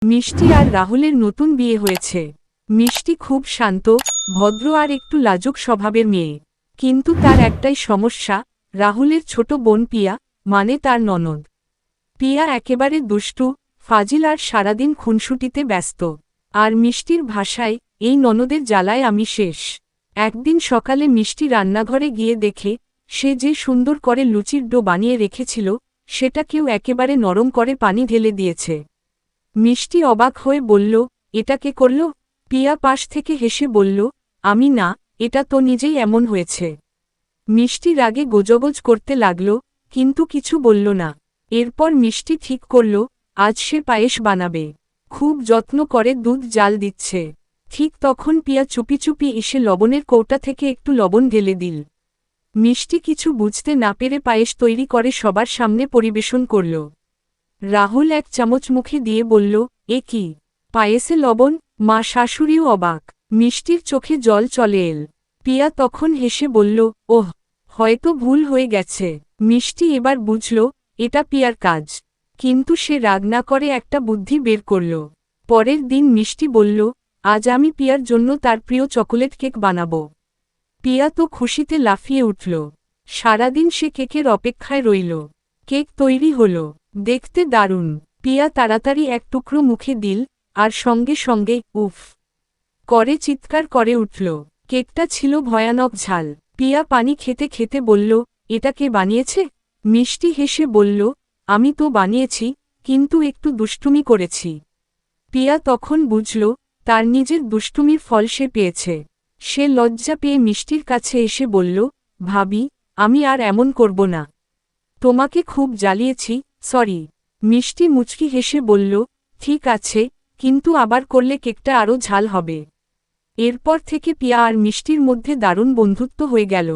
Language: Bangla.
মিষ্টি আর রাহুলের নতুন বিয়ে হয়েছে। মিষ্টি খুব শান্ত, ভদ্র আর একটু লাজুক স্বভাবের মেয়ে। কিন্তু তার একটাই সমস্যা, রাহুলের ছোট বোন পিয়া, মানে তার ননদ। পিয়া একেবারে দুষ্টু, ফাজিল আর সারাদিন খুনসুটিতে ব্যস্ত। আর মিষ্টির ভাষায়, এই ননদের জ্বালায় আমি শেষ। একদিন সকালে মিষ্টি রান্নাঘরে গিয়ে দেখে, সে যে সুন্দর করে লুচির ডো বানিয়ে রেখেছিল, সেটা কেউ একেবারে নরম করে পানি ঢেলে দিয়েছে। মিষ্টি অবাক হয়ে বলল, এটা কে করল? পিয়া পাশ থেকে হেসে বলল, আমি না, এটা তো নিজেই এমন হয়েছে। মিষ্টি রাগে গোজগোজ করতে লাগল, কিন্তু কিছু বলল না। এরপর মিষ্টি ঠিক করল, আজ সে পায়েস বানাবে। খুব যত্ন করে দুধ জাল দিচ্ছে। ঠিক তখন পিয়া চুপি চুপি এসে লবণের কৌটা থেকে একটু লবণ ঢেলে দিল। মিষ্টি কিছু বুঝতে না পেরে পায়েস তৈরি করে সবার সামনে পরিবেশন করল। রাহুল এক চামচ মুখে দিয়ে বলল, এ কি? পায়েসে লবণ? মা শাশুড়িও অবাক। মিষ্টির চোখে জল চলে এল। পিয়া তখন হেসে বলল, ওহ, হয়তো ভুল হয়ে গেছে। মিষ্টি এবার বুঝল, এটা পিয়ার কাজ। কিন্তু সে রাগ না করে একটা বুদ্ধি বের করল। পরের দিন মিষ্টি বলল, আজ আমি পিয়ার জন্য তার প্রিয় চকোলেট কেক বানাবো। পিয়া তো খুশিতে লাফিয়ে উঠল। সারাদিন সে কেকের অপেক্ষায় রইল। কেক তৈরি হল। দেখতে দারুণ। পিয়া তাড়াতাড়ি এক টুকরো মুখে দিল, আর সঙ্গে সঙ্গে উফ করে চিৎকার করে উঠল। কেকটা ছিল ভয়ানক ঝাল। পিয়া পানি খেতে খেতে বলল, এটা কে বানিয়েছে? মিষ্টি হেসে বলল, আমি তো বানিয়েছি, কিন্তু একটু দুষ্টুমি করেছি। পিয়া তখন বুঝল, তার নিজের দুষ্টুমির ফল সে পেয়েছে। সে লজ্জা পেয়ে মিষ্টির কাছে এসে বলল, ভাবি, আমি আর এমন করব না। তোমাকে খুব জ্বালিয়েছি, সরি। মিষ্টি মুচকি হেসে বলল, ঠিক আছে, কিন্তু আবার করলে কেকটা আরও ঝাল হবে। এরপর থেকে পিয়া আর মিষ্টির মধ্যে দারুণ বন্ধুত্ব হয়ে গেল।